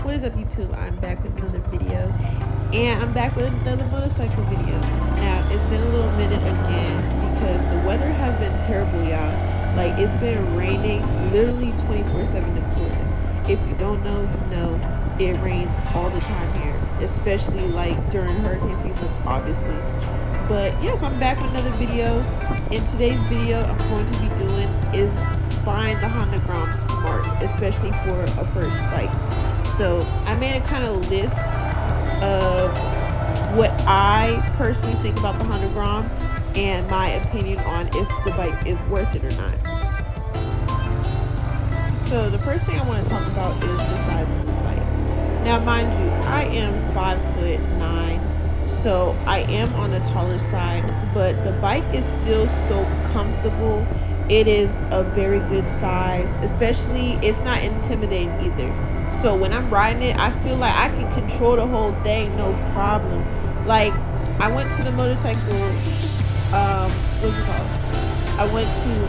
What is up, YouTube? I'm back with another video, and I'm back with another motorcycle video. Now, it's been a little minute again because the weather has been terrible, y'all. Like, it's been raining literally 24/7 in Florida. If you don't know, you know, it rains all the time here, especially like during hurricane season, obviously. But yes, I'm back with another video. In today's video, I'm going to be doing is buying the Honda Grom Smart, especially for a first bike. So I made a kind of list of what I personally think about the Honda Grom and my opinion on if the bike is worth it or not. So the first thing I want to talk about is the size of this bike. Now, mind you, I am 5'9", so I am on the taller side, but the bike is still so comfortable. It is a very good size, especially it's not intimidating either. So when I'm riding it, I feel like I can control the whole thing, no problem. Like, I went to the motorcycle, what's it called? I went to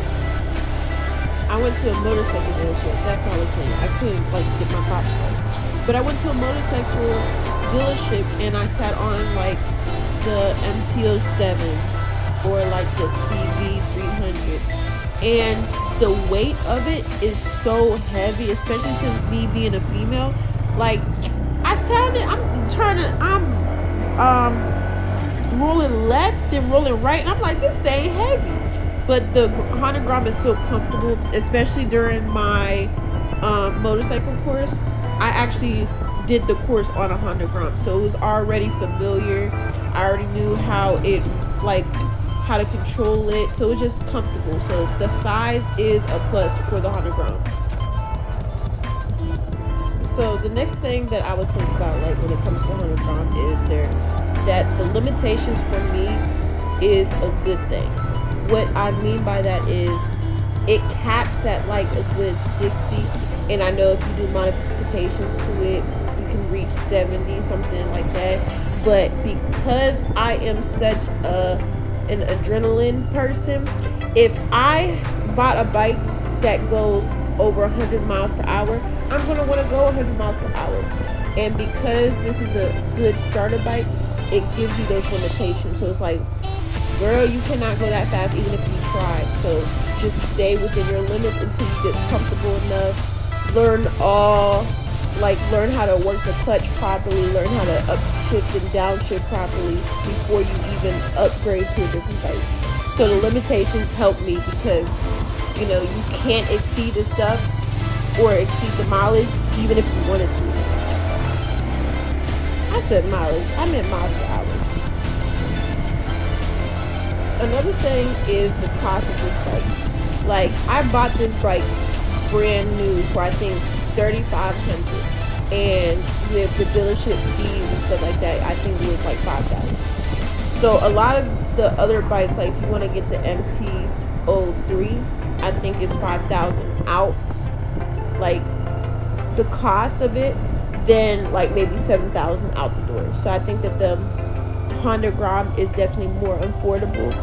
a motorcycle dealership. That's what I was saying. I couldn't like get my props right. But I went to a motorcycle dealership and I sat on like the MT-07 or like the CV300. And the weight of it is so heavy, especially since me being a female. Like, I sat on it, I'm rolling left and rolling right, and I'm like, this thing heavy. But the Honda Grom is so comfortable, especially during my motorcycle course. I actually did the course on a Honda Grom, so it was already familiar. I already knew how to control it, so it's just comfortable. So the size is a plus for the Honda Grom. So the next thing that I was thinking about, like when it comes to the Honda Grom, is that the limitations for me is a good thing. What I mean by that is it caps at like a good 60, and I know if you do modifications to it, you can reach 70, something like that. But because I am such an adrenaline person, if I bought a bike that goes over 100 miles per hour, I'm going to want to go 100 miles per hour. And because this is a good starter bike, it gives you those limitations. So it's like, girl, you cannot go that fast even if you try. So just stay within your limits until you get comfortable enough. Learn how to work the clutch properly, learn how to upshift and downshift properly before you even upgrade to a different bike. So the limitations help me because, you know, you can't exceed the stuff or exceed the mileage even if you wanted to. I said mileage, I meant miles per hour. Another thing is the cost of this bike. Like, I bought this bike brand new for I think $3,500. And with the dealership fees and stuff like that, I think it was like $5,000. So a lot of the other bikes, like if you want to get the MT-03, I think it's $5,000 out, like the cost of it, then like maybe $7,000 out the door. So I think that the Honda Grom is definitely more affordable,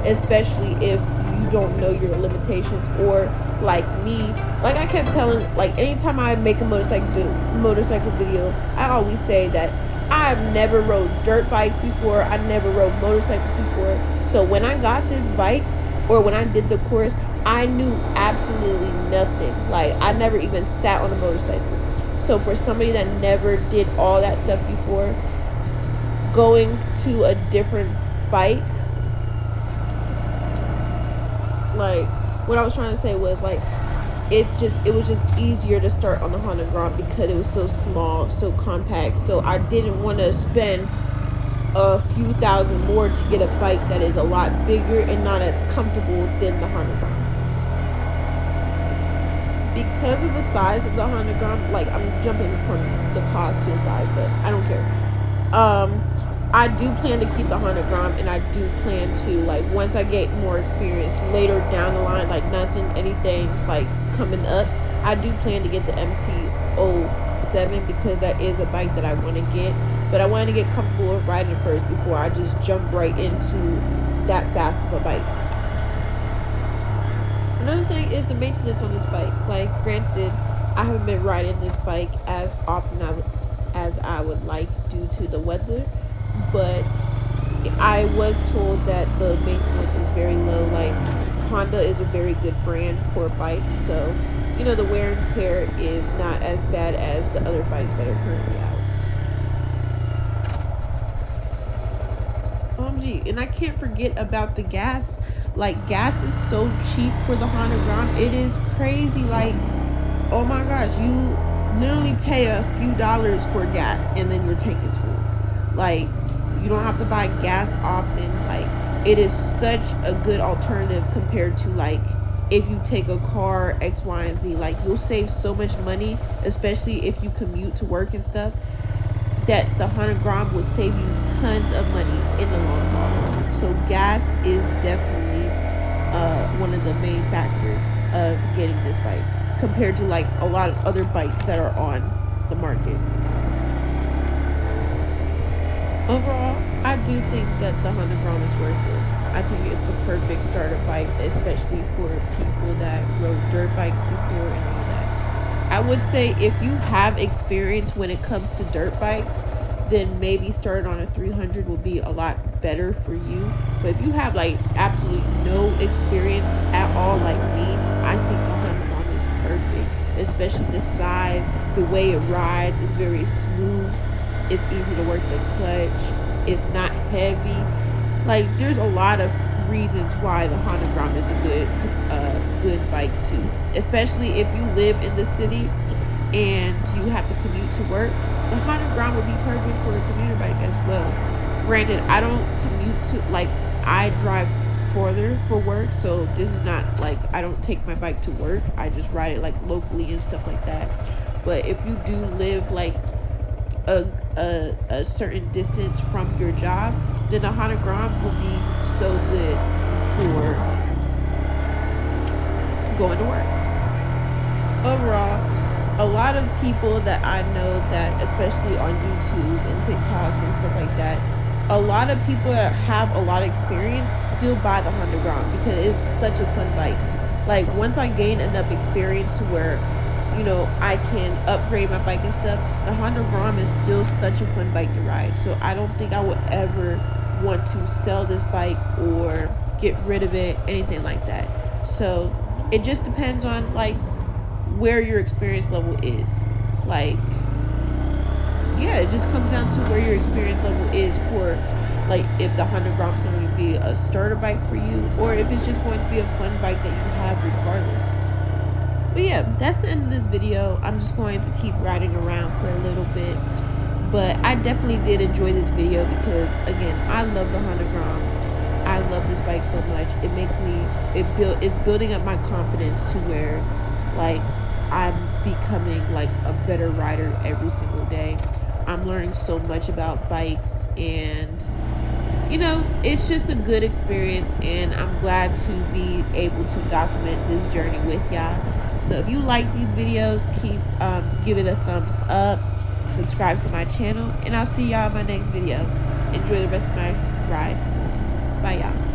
especially if you don't know your limitations, or like me, like I kept telling, like anytime I make a motorcycle video, I always say that I've never rode dirt bikes before, I never rode motorcycles before. So when I got this bike, or when I did the course, I knew absolutely nothing. Like, I never even sat on a motorcycle. So for somebody that never did all that stuff before, going to a different bike, like what I was trying to say was like it was just easier to start on the Honda Grom because it was so small, so compact. So I didn't want to spend a few thousand more to get a bike that is a lot bigger and not as comfortable than the Honda Grom. Because of the size of the Honda Grom, like I'm jumping from the cost to the size, but I don't care. I do plan to keep the Honda Grom, and I do plan to, like, once I get more experience later down the line, like anything like coming up, I do plan to get the MT-07 because that is a bike that I want to get. But I want to get comfortable with riding first before I just jump right into that fast of a bike. Another thing is the maintenance on this bike. Like, granted, I haven't been riding this bike as often as I would like due to the weather, but I was told that the maintenance is very low. Like, Honda is a very good brand for bikes, so the wear and tear is not as bad as the other bikes that are currently out. OMG, and I can't forget about the gas. Like, gas is so cheap for the Honda Grom. It is crazy. Like, oh my gosh, you literally pay a few dollars for gas and then your tank is full. Like, you don't have to buy gas often. Like, it is such a good alternative compared to, like, if you take a car X, Y, and Z. Like, you'll save so much money, especially if you commute to work and stuff, that the Honda Grom will save you tons of money in the long haul. So gas is definitely one of the main factors of getting this bike compared to like a lot of other bikes that are on the market. Overall, I do think that the Honda Grom is worth it. I think it's the perfect starter bike, especially for people that rode dirt bikes before and all that. I would say if you have experience when it comes to dirt bikes, then maybe starting on a 300 will be a lot better for you. But if you have like absolutely no experience at all like me, I think the Honda Grom is perfect, especially the size, the way it rides is very smooth. It's easy to work the clutch. It's not heavy. Like, there's a lot of reasons why the Honda Grom is a good bike too. Especially if you live in the city and you have to commute to work, the Honda Grom would be perfect for a commuter bike as well. Granted, I don't commute to, like, I drive further for work, so this is not like I don't take my bike to work. I just ride it like locally and stuff like that. But if you do live like a certain distance from your job, then the Honda Grom will be so good for going to work. Overall, a lot of people that I know that, especially on YouTube and TikTok and stuff like that, a lot of people that have a lot of experience still buy the Honda Grom because it's such a fun bike. Like, once I gain enough experience to where I can upgrade my bike and stuff, the Honda Grom is still such a fun bike to ride. So I don't think I would ever want to sell this bike or get rid of it, anything like that. So it just depends on like where your experience level is. Like, yeah, it just comes down to where your experience level is for like if the Honda Grom is going to be a starter bike for you or if it's just going to be a fun bike that you have regardless. But yeah, that's the end of this video. I'm just going to keep riding around for a little bit. But I definitely did enjoy this video because, again, I love the Honda Grom. I love this bike so much. It makes me, it's building up my confidence to where, like, I'm becoming, like, a better rider every single day. I'm learning so much about bikes and, it's just a good experience, and I'm glad to be able to document this journey with y'all. So if you like these videos, give it a thumbs up, subscribe to my channel, and I'll see y'all in my next video. Enjoy the rest of my ride. Bye, y'all.